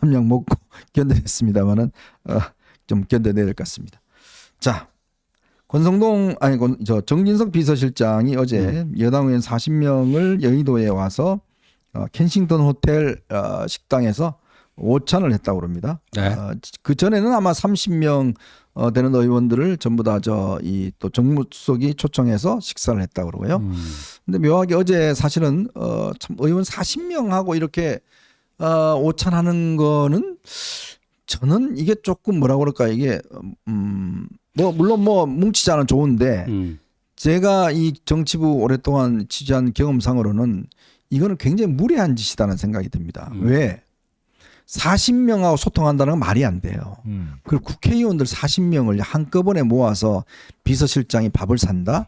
함량 먹고 견뎌냈습니다만은 좀 견뎌내야 될 것 같습니다. 자, 정진석 비서실장이 어제 여당 의원 40명을 여의도에 와서 켄싱턴 호텔 식당에서 오찬을 했다고 합니다. 네. 그 전에는 아마 30명 되는 의원들을 전부 다 또 정무수석이 초청해서 식사를 했다고 그러고요. 근데 묘하게 어제 사실은 참 의원 40명하고 이렇게 오찬하는 거는 저는 이게 조금 뭐라 그럴까 이게 물론 뭉치자는 좋은데 제가 이 정치부 오랫동안 취재한 경험상으로는 이거는 굉장히 무례한 짓이라는 생각이 듭니다. 왜? 40명하고 소통한다는 건 말이 안 돼요. 그리고 국회의원들 40명을 한꺼번에 모아서 비서실장이 밥을 산다?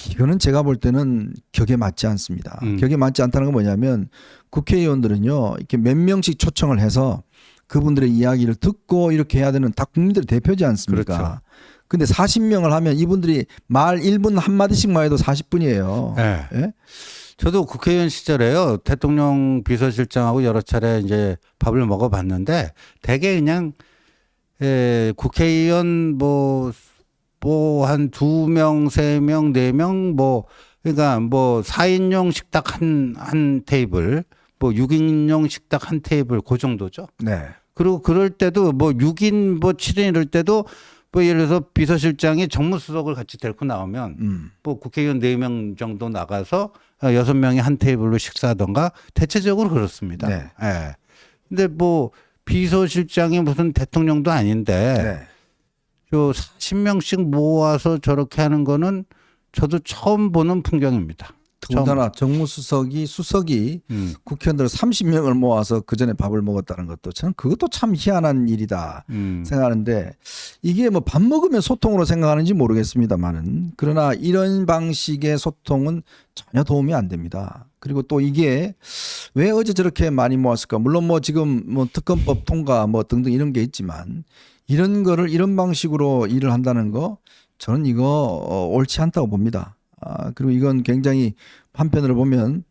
이거는 제가 볼 때는 격에 맞지 않습니다. 격에 맞지 않다는 건 뭐냐면 국회의원들은요 이렇게 몇 명씩 초청을 해서 그분들의 이야기를 듣고 이렇게 해야 되는 다 국민들의 대표지 않습니까? 그렇죠. 근데 40명을 하면 이분들이 말 1분 한마디씩만 해도 40분이에요. 네. 예? 저도 국회의원 시절에요. 대통령 비서실장하고 여러 차례 이제 밥을 먹어봤는데 대개 그냥 국회의원 한 2명, 3명, 4명 그러니까 4인용 식탁 한 테이블 6인용 식탁 한 테이블 그 정도죠. 네. 그리고 그럴 때도 6인 7인 이럴 때도 예를 들어서 비서실장이 정무수석을 같이 데리고 나오면 국회의원 4명 정도 나가서 6명이 한 테이블로 식사하던가 대체적으로 그렇습니다. 네. 예. 근데 비서실장이 무슨 대통령도 아닌데 네. 40명씩 모아서 저렇게 하는 거는 저도 처음 보는 풍경입니다. 더군다나 수석이 국회의원들 30명을 모아서 그 전에 밥을 먹었다는 것도 저는 그것도 참 희한한 일이다 생각하는데 이게 밥 먹으면 소통으로 생각하는지 모르겠습니다만은 그러나 이런 방식의 소통은 전혀 도움이 안 됩니다. 그리고 또 이게 왜 어제 저렇게 많이 모았을까? 물론 지금 특검법 통과 등등 이런 게 있지만 이런 거를 이런 방식으로 일을 한다는 거 저는 이거 옳지 않다고 봅니다. 그리고 이건 굉장히 한편으로 보면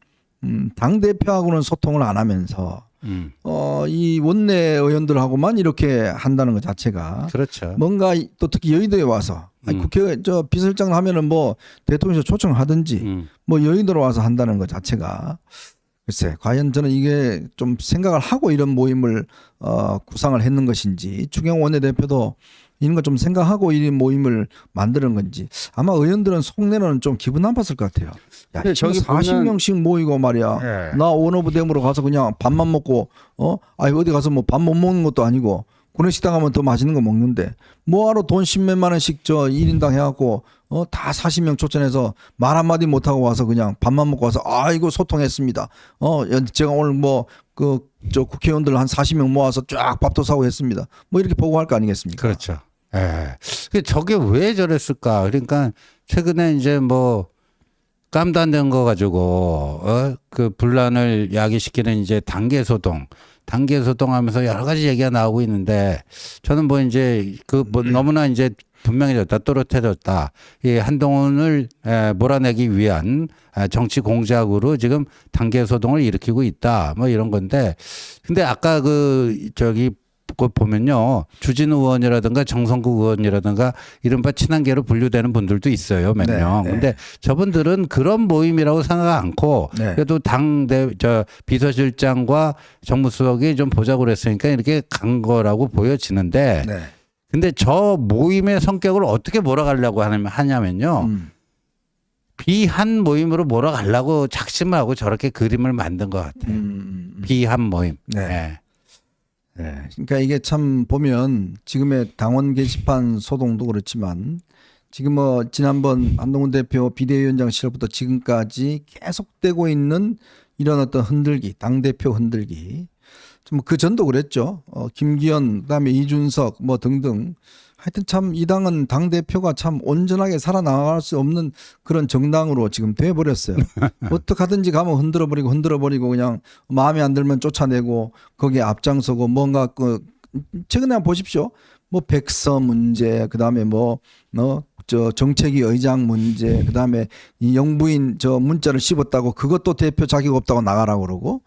당대표하고는 소통을 안 하면서 이 원내 의원들하고만 이렇게 한다는 것 자체가 그렇죠. 뭔가 또 특히 여의도에 와서 국회 비서실장 하면은 대통령실 초청을 하든지 여의도로 와서 한다는 것 자체가 글쎄 과연 저는 이게 좀 생각을 하고 이런 모임을 구상을 했는 것인지 추경 원내대표도 이런 거 좀 생각하고 이 모임을 만드는 건지 아마 의원들은 속내는 좀 기분 나빴을 것 같아요. 야, 저기 40명씩 모이고 말이야. 네. 나 원오브댐으로 가서 그냥 밥만 먹고 어디 가서 밥 못 먹는 것도 아니고 구내식당 가면 더 맛있는 거 먹는데 뭐하러 돈 10몇만 원씩 1인당 해갖고 다 40명 초청해서 말 한마디 못하고 와서 그냥 밥만 먹고 와서 이거 소통했습니다. 제가 오늘 국회의원들 한 40명 모아서 쫙 밥도 사고 했습니다. 이렇게 보고할 거 아니겠습니까? 그렇죠. 예. 저게 왜 저랬을까? 그러니까 최근에 이제 깜도 안 된 거 가지고 그 분란을 야기시키는 이제 단계 소동하면서 여러 가지 얘기가 나오고 있는데 저는 이제 너무나 이제 분명해졌다, 또렷해졌다. 이 한동훈을 몰아내기 위한 정치 공작으로 지금 단계 소동을 일으키고 있다. 이런 건데, 근데 아까 보면요, 주진우 의원이라든가 정성국 의원이라든가 이른바 친한계로 분류되는 분들도 있어요, 몇 명. 네. 근데 저분들은 그런 모임이라고 생각 않고 네. 그래도 비서실장과 정무수석이 좀 보자고 그랬으니까 이렇게 간 거라고 보여지는데. 네. 근데 저 모임의 성격을 어떻게 몰아가려고 하냐면요. 비한 모임으로 몰아가려고 작심을 하고 저렇게 그림을 만든 것 같아요. 비한 모임. 네. 네. 그러니까 이게 참 보면 지금의 당원 게시판 소동도 그렇지만 지금 지난번 한동훈 대표 비대위원장 시절부터 지금까지 계속되고 있는 이런 어떤 흔들기, 당대표 흔들기. 그 전도 그랬죠. 김기현, 그다음에 이준석 등등. 하여튼 참 이 당은 당대표가 참 온전하게 살아나갈 수 없는 그런 정당으로 지금 돼버렸어요. 어떻게 하든지 가면 흔들어버리고 그냥 마음에 안 들면 쫓아내고 거기에 앞장서고 뭔가 최근에 한번 보십시오. 백서 문제, 그다음에 정책위 의장 문제, 그다음에 이 영부인 문자를 씹었다고 그것도 대표 자격 없다고 나가라고 그러고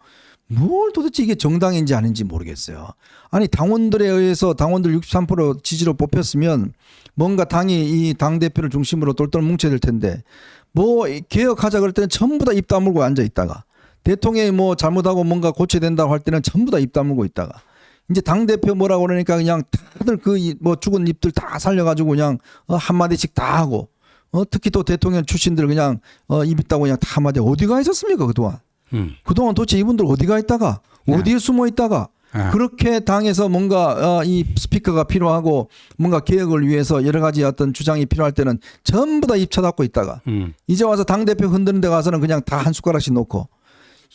뭘 도대체 이게 정당인지 아닌지 모르겠어요. 아니 당원들에 의해서 당원들 63% 지지로 뽑혔으면 뭔가 당이 이 당대표를 중심으로 똘똘 뭉쳐야 될 텐데 뭐 개혁하자 그럴 때는 전부 다 입 다물고 앉아 있다가 대통령이 뭐 잘못하고 뭔가 고쳐야 된다고 할 때는 전부 다 입 다물고 있다가 이제 당대표 뭐라고 그러니까 그냥 다들 그 뭐 죽은 입들 다 살려가지고 그냥 한마디씩 다 하고 특히 또 대통령 출신들 그냥 입 있다고 그냥 다 한마디 어디가 있었습니까 그동안. 그동안 도대체 이분들 어디가 있다가 어디에 숨어 있다가 그렇게 당에서 뭔가 이 스피커가 필요하고 뭔가 개혁을 위해서 여러 가지 어떤 주장이 필요할 때는 전부 다 입 쳐닫고 있다가 이제 와서 당대표 흔드는 데 가서는 그냥 다 한 숟가락씩 놓고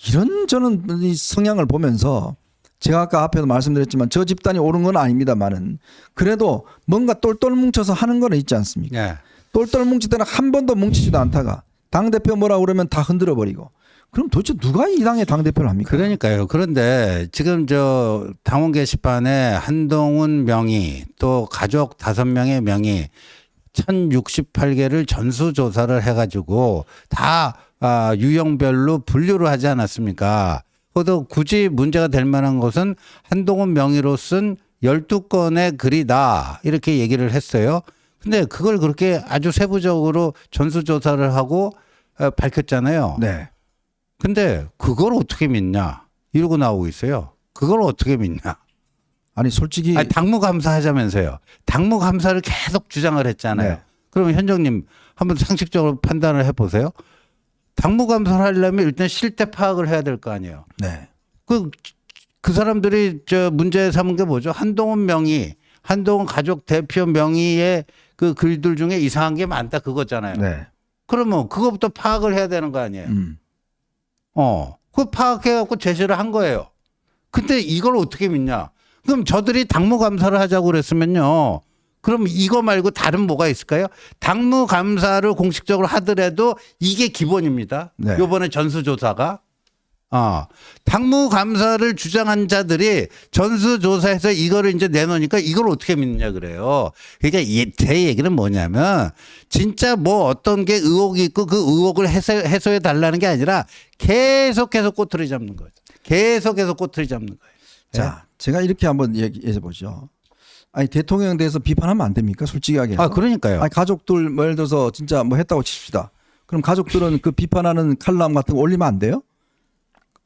이런 저는 이 성향을 보면서 제가 아까 앞에도 말씀드렸지만 저 집단이 옳은 건 아닙니다만은 그래도 뭔가 똘똘 뭉쳐서 하는 거는 있지 않습니까? 네. 똘똘 뭉칠 때는 한 번도 뭉치지도 않다가 당대표 뭐라고 그러면 다 흔들어 버리고 그럼 도대체 누가 이 당의 당대표를 합니까? 그러니까요. 그런데 지금 저 당원 게시판에 한동훈 명의 또 가족 5명의 명의 1068개를 전수조사를 해가지고 다 유형별로 분류를 하지 않았습니까? 그것도 굳이 문제가 될 만한 것은 한동훈 명의로 쓴 12건의 글이다 이렇게 얘기를 했어요. 근데 그걸 그렇게 아주 세부적으로 전수조사를 하고 밝혔잖아요. 네. 근데 그걸 어떻게 믿냐 이러고 나오고 있어요. 그걸 어떻게 믿냐. 아니 솔직히 아니, 당무감사 하자면서요. 당무감사를 계속 주장을 했잖아요. 네. 그러면 현정님 한번 상식적으로 판단을 해보세요. 당무감사를 하려면 일단 실태 파악을 해야 될 거 아니에요. 네. 그 사람들이 저 문제 삼은 게 뭐죠? 한동훈 명의, 한동훈 가족 대표 명의의 그 글들 중에 이상한 게 많다 그거잖아요. 네. 그러면 그것부터 파악을 해야 되는 거 아니에요. 그거 파악해갖고 제시를 한 거예요. 근데 이걸 어떻게 믿냐? 그럼 저들이 당무감사를 하자고 그랬으면요. 그럼 이거 말고 다른 뭐가 있을까요? 당무감사를 공식적으로 하더라도 이게 기본입니다. 네. 요번에 전수조사가. 당무감사를 주장한 자들이 전수조사에서 이거를 이제 내놓으니까 이걸 어떻게 믿느냐 그래요. 그러니까 제 얘기는 뭐냐면 진짜 뭐 어떤 게 의혹이 있고 그 의혹을 해소해 달라는 게 아니라 계속해서 꼬투리 잡는 거죠. 계속해서 꼬투리 잡는 거예요. 자, 제가 이렇게 한번 얘기해 보죠. 아니 대통령에 대해서 비판하면 안 됩니까? 솔직하게. 그러니까요. 아니 가족들 뭐 예를 들어서 진짜 뭐 했다고 칩시다. 그럼 가족들은 그 비판하는 칼럼 같은 거 올리면 안 돼요?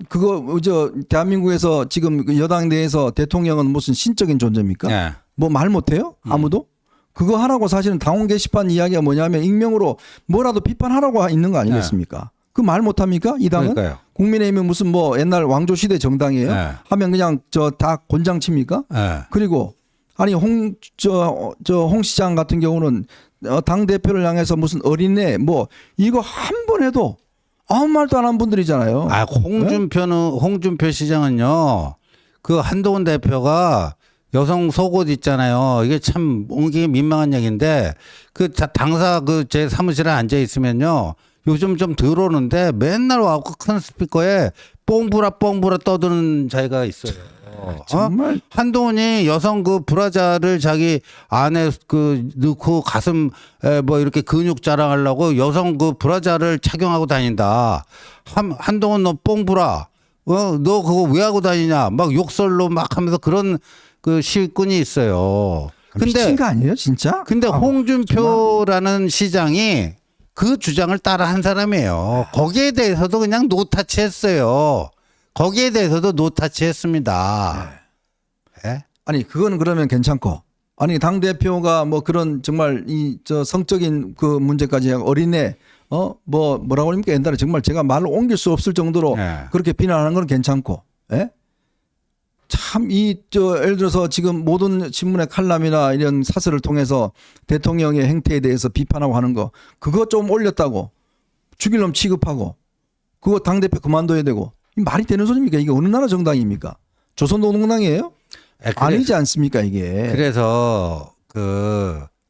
그거 저 대한민국에서 지금 그 여당 내에서 대통령은 무슨 신적인 존재입니까? 네. 뭐 말 못해요? 아무도? 그거 하라고 사실은 당원 게시판 이야기가 뭐냐면 익명으로 뭐라도 비판하라고 있는 거 아니겠습니까? 그 말 못합니까? 이 당은? 그러니까요. 국민의힘은 무슨 뭐 옛날 왕조시대 정당이에요? 네. 하면 그냥 저 다 곤장칩니까? 네. 그리고 아니 홍 시장 같은 경우는 당 대표를 향해서 무슨 어린애 뭐 이거 한 번 해도 아무 말도 안 한 분들이잖아요. 홍준표 시장은요. 그 한동훈 대표가 여성 속옷 있잖아요. 이게 참 이게 민망한 얘기인데 그 당사 그 제 사무실에 앉아 있으면요. 요즘 좀 들어오는데 맨날 와고 큰 스피커에 뽕부라 떠드는 자기가 있어요. 정말 한동훈이 여성 그 브라자를 자기 안에 그 넣고 가슴 뭐 이렇게 근육 자랑하려고 여성 그 브라자를 착용하고 다닌다. 한동훈 너 뽕부라 너 그거 왜 하고 다니냐 막 욕설로 막 하면서 그런 그 시위꾼이 있어요. 미친 거 아니에요 진짜? 근데 홍준표라는 시장이 그 주장을 따라 한 사람이에요. 거기에 대해서도 그냥 노타치했어요. 거기에 대해서도 노타치했습니다. 네? 아니 그거는 그러면 괜찮고 아니 당 대표가 뭐 그런 정말 이 저 성적인 그 문제까지 어린애 뭐라고 합니까 옛날에 정말 제가 말로 옮길 수 없을 정도로 네. 그렇게 비난하는 건 괜찮고 예? 참 이 저 예를 들어서 지금 모든 신문의 칼럼이나 이런 사설을 통해서 대통령의 행태에 대해서 비판하고 하는 거 그거 좀 올렸다고 죽일 놈 취급하고 그거 당 대표 그만둬야 되고 이 말이 되는 소리입니까? 이게 어느 나라 정당입니까? 조선노동당이에요? 아니지 않습니까 이게? 그래서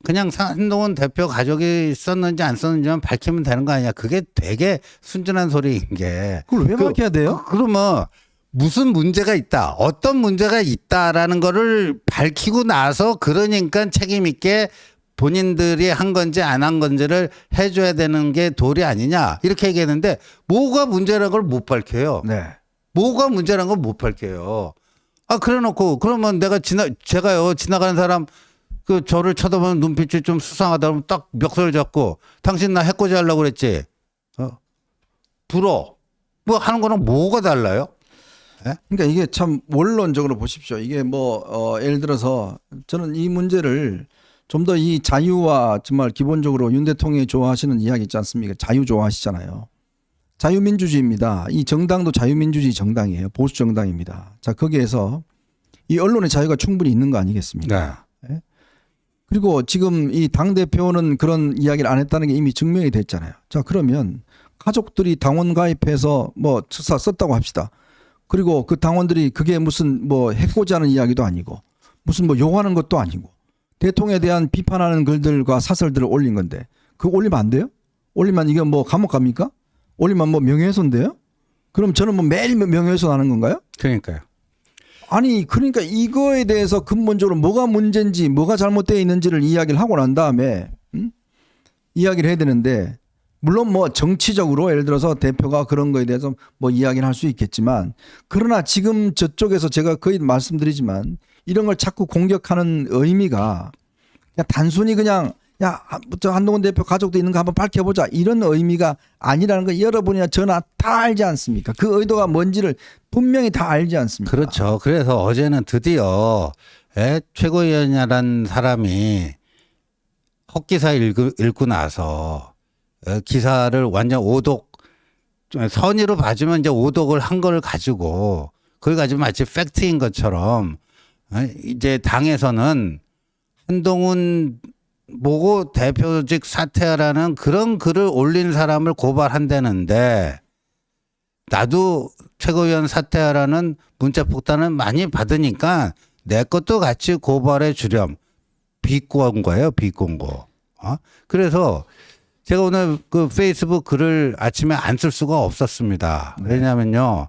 그냥 한동훈 대표 가족이 썼는지 안 썼는지만 밝히면 되는 거 아니야? 그게 되게 순진한 소리인 게. 그걸 왜 밝혀야 돼요? 그러면 무슨 문제가 있다, 어떤 문제가 있다라는 거를 밝히고 나서 그러니까 책임 있게 본인들이 한 건지 안 한 건지를 해줘야 되는 게 도리 아니냐 이렇게 얘기했는데 뭐가 문제라는 걸 못 밝혀요. 네. 뭐가 문제라는 건 못 밝혀요. 아, 그래 놓고 그러면 제가요 지나가는 사람 그 저를 쳐다보는 눈빛이 좀 수상하다 그러면 딱 멱살 잡고 당신 나 해코지 하려고 그랬지. 불어. 뭐 하는 거랑 뭐가 달라요? 그러니까 이게 참 원론적으로 보십시오. 이게 뭐 예를 들어서 저는 이 문제를 좀 더 이 자유와 정말 기본적으로 윤 대통령이 좋아하시는 이야기 있지 않습니까? 자유 좋아하시잖아요. 자유민주주의입니다. 이 정당도 자유민주주의 정당이에요. 보수 정당입니다. 자, 거기에서 이 언론의 자유가 충분히 있는 거 아니겠습니까? 네. 그리고 지금 이 당대표는 그런 이야기를 안 했다는 게 이미 증명이 됐잖아요. 자, 그러면 가족들이 당원 가입해서 뭐 썼다고 합시다. 그리고 그 당원들이 그게 무슨 뭐 해코지 하는 이야기도 아니고 무슨 뭐 욕하는 것도 아니고 대통령에 대한 비판하는 글들과 사설들을 올린 건데 그거 올리면 안 돼요? 올리면 이게 뭐 감옥 갑니까? 올리면 뭐 명예훼손돼요? 그럼 저는 뭐 매일 명예훼손 하는 건가요? 그러니까요. 아니 그러니까 이거에 대해서 근본적으로 뭐가 문제인지 뭐가 잘못되어 있는지를 이야기를 하고 난 다음에 이야기를 해야 되는데 물론 뭐 정치적으로 예를 들어서 대표가 그런 거에 대해서 뭐 이야기를 할 수 있겠지만 그러나 지금 저쪽에서 제가 거의 말씀드리지만 이런 걸 자꾸 공격하는 의미가 그냥 단순히 그냥 야, 저 한동훈 대표 가족도 있는 거 한번 밝혀보자 이런 의미가 아니라는 거 여러분이나 저나 다 알지 않습니까? 그 의도가 뭔지를 분명히 다 알지 않습니까? 그렇죠. 그래서 어제는 드디어 최고위원이라는 사람이 헛기사 읽고 나서 기사를 완전 오독 선의로 봐주면 이제 오독을 한 걸 가지고 그걸 가지고 마치 팩트인 것처럼 이제 당에서는 한동훈 보고 대표직 사퇴하라는 그런 글을 올린 사람을 고발한다는데 나도 최고위원 사퇴하라는 문자 폭탄을 많이 받으니까 내 것도 같이 고발해 주렴. 비공고예요, 비공고. 그래서 제가 오늘 그 페이스북 글을 아침에 안 쓸 수가 없었습니다. 왜냐면요.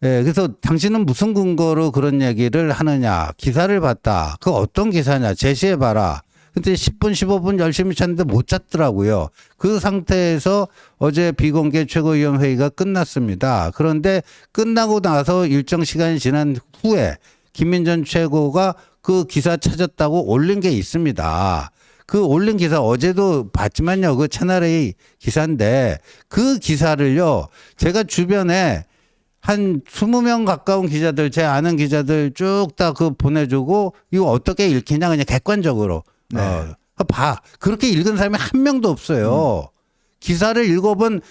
예, 그래서 당신은 무슨 근거로 그런 얘기를 하느냐. 기사를 봤다. 그 어떤 기사냐. 제시해봐라. 근데 10분, 15분 열심히 찾는데 못 찾더라고요. 그 상태에서 어제 비공개 최고위원 회의가 끝났습니다. 그런데 끝나고 나서 일정 시간이 지난 후에 김민전 최고가 그 기사 찾았다고 올린 게 있습니다. 그 올린 기사 어제도 봤지만요. 그 채널A 기사인데 그 기사를요. 제가 주변에 한 20명 가까운 기자들, 제 아는 기자들 쭉 다 그 보내주고 이거 어떻게 읽히냐 그냥 객관적으로. 네. 봐. 그렇게 읽은 사람이 한 명도 없어요. 기사를 읽어본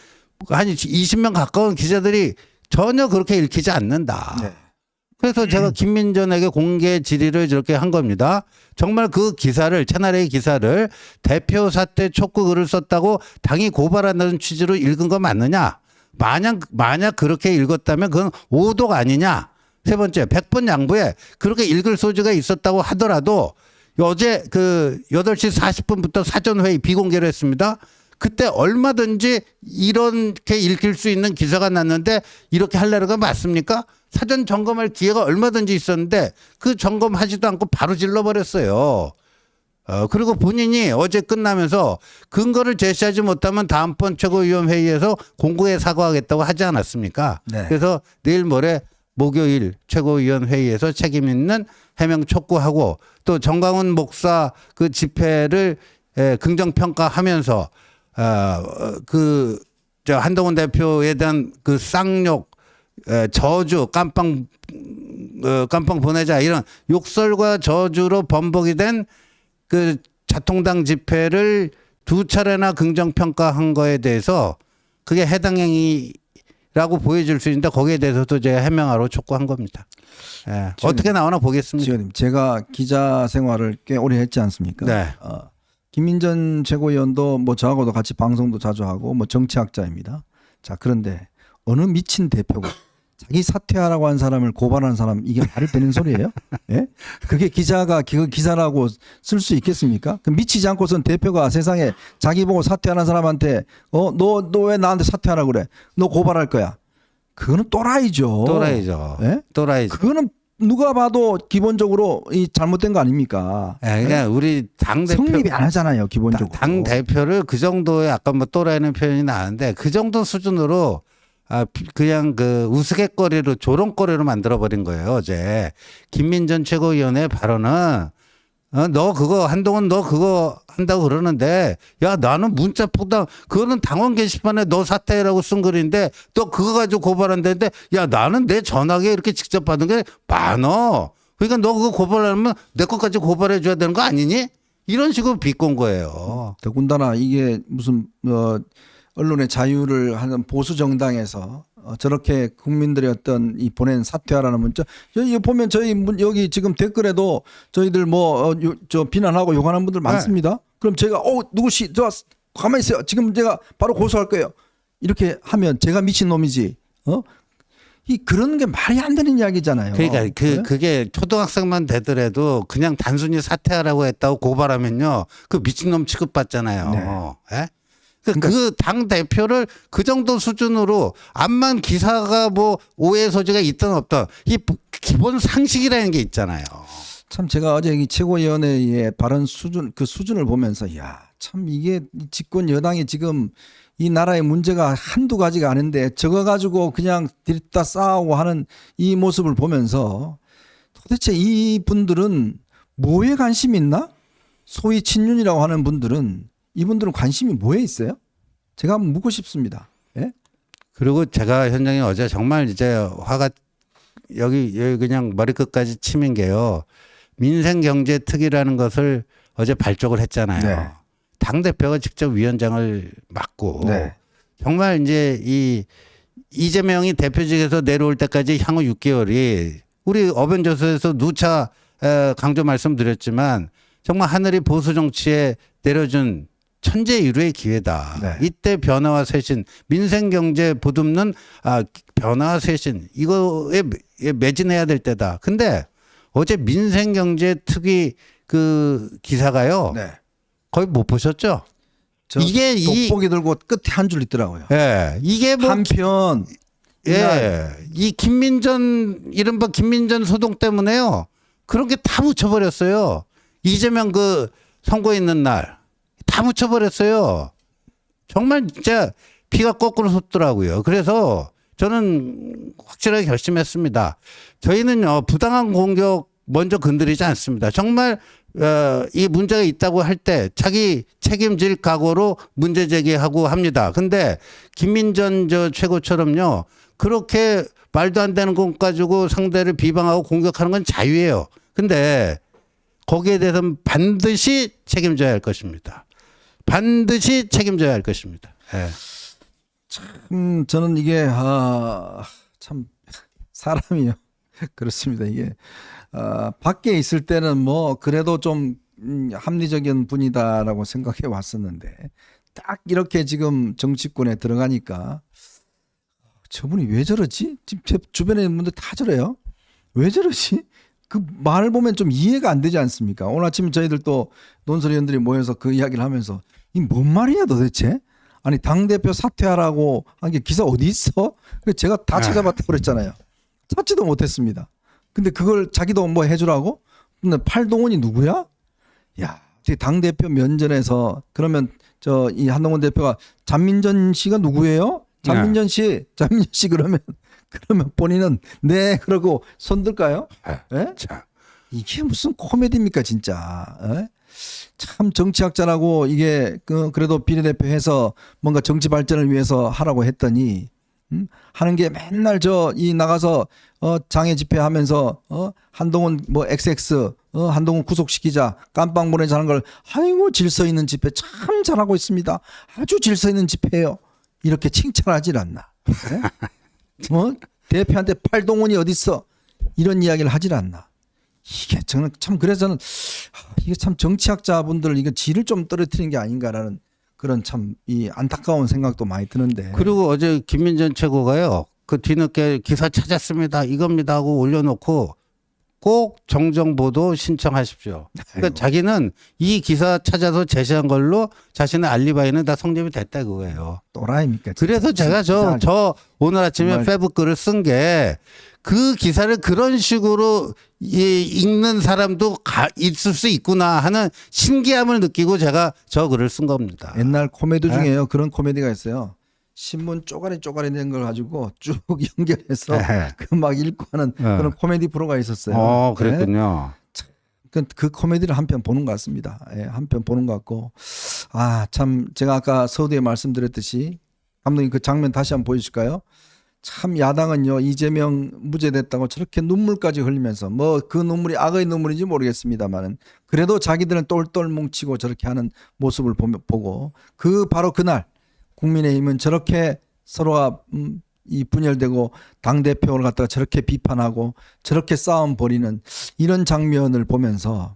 한 20명 가까운 기자들이 전혀 그렇게 읽히지 않는다. 네. 그래서 제가 김민전에게 공개 질의를 저렇게 한 겁니다. 정말 그 기사를 채널A 기사를 대표 사퇴 촉구 글을 썼다고 당이 고발한다는 취지로 읽은 거 맞느냐? 만약 그렇게 읽었다면 그건 오독 아니냐? 세 번째, 100번 양보에 그렇게 읽을 소지가 있었다고 하더라도 어제 그 8시 40분부터 사전회의 비공개로 했습니다. 그때 얼마든지 이렇게 읽힐 수 있는 기사가 났는데 이렇게 하려는 건 맞습니까? 사전 점검할 기회가 얼마든지 있었는데 그 점검하지도 않고 바로 질러버렸어요. 그리고 본인이 어제 끝나면서 근거를 제시하지 못하면 다음번 최고위원 회의에서 공고에 사과하겠다고 하지 않았습니까? 네. 그래서 내일 모레 목요일 최고위원 회의에서 책임 있는 해명 촉구하고 또 정강훈 목사 그 집회를 긍정평가하면서 저 한동훈 대표에 대한 그 쌍욕, 저주, 깜빵 보내자 이런 욕설과 저주로 번복이 된 그 자통당 집회를 2차례나 긍정평가한 거에 대해서 그게 해당 행위라고 보여질 수 있는데 거기에 대해서도 제가 해명하러 촉구한 겁니다. 예. 어떻게 나오나 보겠습니다. 지금 제가 기자 생활을 꽤 오래 했지 않습니까? 네. 김민전 최고위원도 뭐 저하고도 같이 방송도 자주 하고 뭐 정치학자입니다. 자, 그런데 어느 미친 대표가 자기 사퇴하라고 한 사람을 고발하는 사람 이게 말이 되는 소리예요? 예? 그게 기자가 기사라고 쓸 수 있겠습니까? 그 미치지 않고선 대표가 세상에 자기 보고 사퇴하는 사람한테 너 왜 나한테 사퇴하라고 그래? 너 고발할 거야. 그거는 또라이죠. 또라이죠. 예? 또라이죠. 그거는 누가 봐도 기본적으로 이 잘못된 거 아닙니까? 예, 그러니까 우리 당 대표 성립이 안 하잖아요, 기본적으로. 당 대표를 그 정도의 아까 뭐 또라이는 표현이 나는데 그 정도 수준으로 그냥 그 우스갯거리로 조롱거리로 만들어버린 거예요, 어제. 김민전 최고위원의 발언은 너 그거 한동훈 너 그거 한다고 그러는데 야 나는 문자 폭탄 그거는 당원 게시판에 너 사퇴라고 쓴 글인데 또 그거 가지고 고발한다는데 야 나는 내 전화기에 이렇게 직접 받은 게 많어. 그러니까 너 그거 고발하면 내 것까지 고발해 줘야 되는 거 아니니? 이런 식으로 비꼰 거예요. 더군다나 이게 무슨 언론의 자유를 하는 보수 정당에서 저렇게 국민들의 어떤 이 보낸 사퇴하라는 문자 여기 보면 저희 여기 지금 댓글에도 저희들 저 비난하고 욕하는 분들 많습니다. 그럼 제가 누구시 저 가만히 있어요. 지금 제가 바로 고소할 거예요. 이렇게 하면 제가 미친 놈이지. 이 그런 게 말이 안 되는 이야기잖아요. 그러니까 네? 그게 초등학생만 되더라도 그냥 단순히 사퇴하라고 했다고 고발하면요 그 미친놈 취급받잖아요. 네. 예? 그 당 대표를 그 정도 수준으로 암만 기사가 뭐 오해 소지가 있든 없든 이 기본 상식이라는 게 있잖아요. 참 제가 어제 이 최고위원회의 발언 수준 그 수준을 보면서 참 이게 집권 여당이 지금 이 나라의 문제가 한두 가지가 아닌데 저거 가지고 그냥 들이다 싸우고 하는 이 모습을 보면서 도대체 이 분들은 뭐에 관심이 있나? 소위 친윤이라고 하는 분들은 이분들은 관심이 뭐에 있어요? 제가 한번 묻고 싶습니다. 예? 그리고 제가 현장에 어제 정말 이제 화가 여기 그냥 머리끝까지 치민 게요. 민생경제특위라는 것을 어제 발족을 했잖아요. 네. 당대표가 직접 위원장을 맡고 네. 정말 이제 이재명이 대표직에서 내려올 때까지 향후 6개월이 우리 어벤져스에서 누차 강조 말씀드렸지만 정말 하늘이 보수 정치에 내려준 천재일우의 기회다. 네. 이때 변화와 쇄신, 민생경제 보듬는 변화와 쇄신 이거에 매진해야 될 때다. 근데 어제 민생경제특위 그 기사가요. 네. 거의 못 보셨죠? 이게 돋보기 들고 끝에 한 줄 있더라고요. 예, 이게 뭐 한편 이 김민전 이른바 김민전 소동 때문에요. 그런 게 다 묻혀버렸어요. 이재명 그 선거 있는 날 다 묻혀버렸어요. 정말 진짜 피가 거꾸로 솟더라고요. 그래서 저는 확실하게 결심했습니다. 저희는요 부당한 공격 먼저 건드리지 않습니다. 정말 이 문제가 있다고 할 때 자기 책임질 각오로 문제 제기하고 합니다. 근데 김민전 최고처럼요 그렇게 말도 안 되는 것 가지고 상대를 비방하고 공격하는 건 자유예요. 근데 거기에 대해서는 반드시 책임져야 할 것입니다. 반드시 책임져야 할 것입니다. 네. 저는 이게 참 사람이요. 그렇습니다. 이게 밖에 있을 때는 뭐 그래도 좀 합리적인 분이다라고 생각해 왔었는데 딱 이렇게 지금 정치권에 들어가니까 저분이 왜 저러지? 지금 제 주변에 있는 분들 다 저래요. 왜 저러지? 그 말을 보면 좀 이해가 안 되지 않습니까? 오늘 아침 저희들 또 논설위원들이 모여서 그 이야기를 하면서 이 뭔 말이야 도대체? 아니 당대표 사퇴하라고 한 게 기사 어디 있어? 제가 다 찾아봤다고 그랬잖아요. 찾지도 못했습니다. 근데 그걸 자기도 뭐 해주라고? 근데 팔동원이 누구야? 야, 당대표 면전에서 그러면 이 한동훈 대표가 잔민전 씨가 누구예요? 잔민전 씨 그러면 본인은 네 그러고 손들까요? 예? 이게 무슨 코미디입니까 진짜? 예? 참 정치학자라고 이게 그래도 비례대표해서 뭔가 정치 발전을 위해서 하라고 했더니 하는 게 맨날 나가서 장애 집회하면서 한동훈 뭐 XX 한동훈 구속시키자 깜빵 보내자 하는 걸 아이고 질서 있는 집회 참 잘하고 있습니다. 아주 질서 있는 집회예요. 이렇게 칭찬하질 않나. 네? 대표한테 팔동훈이 어딨어? 이런 이야기를 하질 않나. 이게 저는 참 그래서 저는 이게 참 정치학자분들 이거 질을 좀 떨어뜨리는 게 아닌가라는 그런 참 이 안타까운 생각도 많이 드는데. 그리고 어제 김민전 최고가요. 그 뒤늦게 기사 찾았습니다. 이겁니다 하고 올려놓고 꼭 정정보도 신청하십시오. 그러니까 자기는 이 기사 찾아서 제시한 걸로 자신의 알리바이는 다 성립이 됐다 그거예요. 또라이입니까? 그래서 제가 저 오늘 아침에 페북 글을 쓴 게 그 기사를 그런 식으로 읽는 사람도 있을 수 있구나 하는 신기함을 느끼고 제가 저 글을 쓴 겁니다. 옛날 코미디 중에요. 그런 코미디가 있어요. 신문 쪼가리 된 걸 가지고 쭉 연결해서 네. 그 막 읽고 하는 그런 코미디 프로가 있었어요. 그랬군요. 그 코미디를 한 편 보는 것 같습니다. 예, 한 편 보는 것 같고 참 제가 아까 서두에 말씀드렸듯이 감독님 그 장면 다시 한번 보여주실까요? 참 야당은요 이재명 무죄됐다고 저렇게 눈물까지 흘리면서 뭐 그 눈물이 악의 눈물인지 모르겠습니다만은 그래도 자기들은 똘똘 뭉치고 저렇게 하는 모습을 보고 그 바로 그날 국민의힘은 저렇게 서로가 이 분열되고 당 대표를 갖다가 저렇게 비판하고 저렇게 싸움 벌이는 이런 장면을 보면서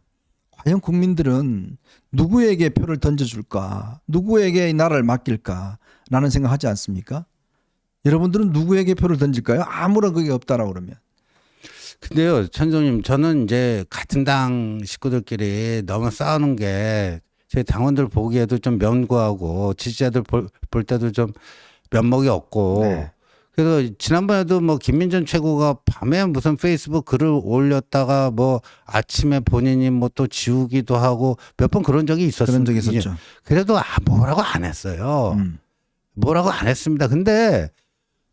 과연 국민들은 누구에게 표를 던져줄까, 누구에게 이 나라를 맡길까라는 생각하지 않습니까? 여러분들은 누구에게 표를 던질까요? 아무런 그게 없다라고 그러면. 근데요, 천정님, 저는 이제 같은 당 식구들끼리 너무 싸우는 게 제 당원들 보기에도 좀 면고하고 지지자들 볼 때도 좀 면목이 없고. 네. 그래서 지난번에도 뭐 김민전 최고가 밤에 무슨 페이스북 글을 올렸다가 뭐 아침에 본인이 뭐 또 지우기도 하고 몇 번 그런 적이 있었어요. 그런 적이 있었죠. 그래도 뭐라고 안 했어요. 뭐라고 안 했습니다. 근데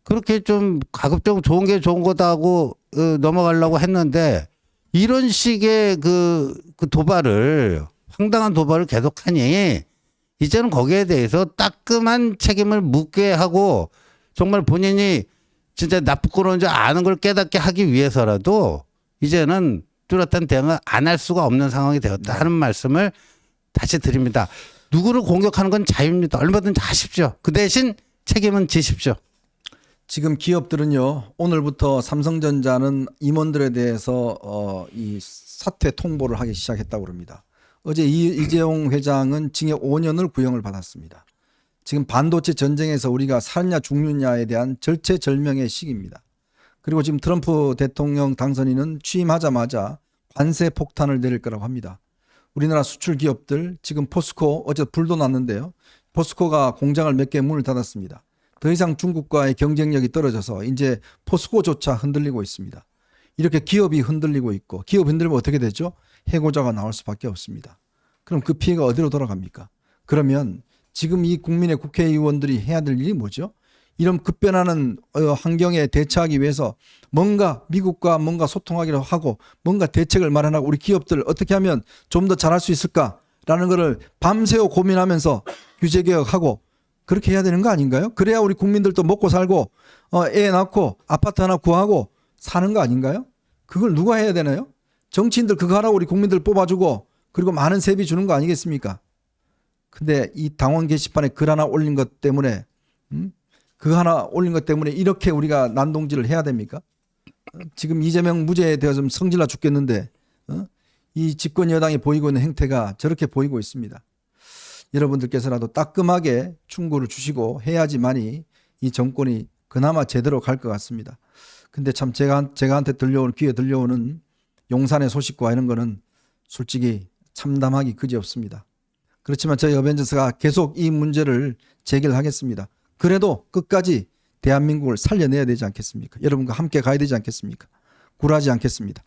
그렇게 좀 가급적 좋은 게 좋은 거다 하고 넘어가려고 했는데 이런 식의 그 도발을 황당한 도발을 계속하니 이제는 거기에 대해서 따끔한 책임을 묻게 하고 정말 본인이 진짜 나쁘고 그런 줄 아는 걸 깨닫게 하기 위해서라도 이제는 뚜렷한 대응을 안 할 수가 없는 상황이 되었다 하는 말씀을 다시 드립니다. 누구를 공격하는 건 자유입니다. 얼마든지 하십시오. 그 대신 책임은 지십시오. 지금 기업들은요 오늘부터 삼성전자는 임원들에 대해서 이 사퇴 통보를 하기 시작했다고 합니다. 어제 이재용 회장은 징역 5년을 구형을 받았습니다. 지금 반도체 전쟁에서 우리가 살냐 죽느냐에 대한 절체절명의 시기입니다. 그리고 지금 트럼프 대통령 당선인은 취임하자마자 관세 폭탄을 내릴 거라고 합니다. 우리나라 수출 기업들 지금 포스코 어제 불도 났는데요. 포스코가 공장을 몇 개 문을 닫았습니다. 더 이상 중국과의 경쟁력이 떨어져서 이제 포스코조차 흔들리고 있습니다. 이렇게 기업이 흔들리고 있고 기업 흔들리면 어떻게 되죠? 해고자가 나올 수밖에 없습니다. 그럼 그 피해가 어디로 돌아갑니까? 그러면 지금 이 국민의 국회의원들이 해야 될 일이 뭐죠? 이런 급변하는 환경에 대처하기 위해서 뭔가 미국과 뭔가 소통하기로 하고 뭔가 대책을 마련하고 우리 기업들 어떻게 하면 좀 더 잘할 수 있을까라는 것을 밤새워 고민하면서 규제 개혁하고 그렇게 해야 되는 거 아닌가요? 그래야 우리 국민들도 먹고 살고 애 낳고 아파트 하나 구하고 사는 거 아닌가요? 그걸 누가 해야 되나요? 정치인들 그거 하라고 우리 국민들 뽑아주고 그리고 많은 세비 주는 거 아니겠습니까? 근데 이 당원 게시판에 글 하나 올린 것 때문에 그 하나 올린 것 때문에 이렇게 우리가 난동질을 해야 됩니까? 지금 이재명 무죄에 대해서 좀 성질나 죽겠는데 이 집권 여당이 보이고 있는 행태가 저렇게 보이고 있습니다. 여러분들께서라도 따끔하게 충고를 주시고 해야지만이 이 정권이 그나마 제대로 갈 것 같습니다. 근데 참 제가한테 귀에 들려오는 용산의 소식과 이런 거는 솔직히 참담하기 그지없습니다. 그렇지만 저희 어벤져스가 계속 이 문제를 제기하겠습니다. 그래도 끝까지 대한민국을 살려내야 되지 않겠습니까? 여러분과 함께 가야 되지 않겠습니까? 굴하지 않겠습니다.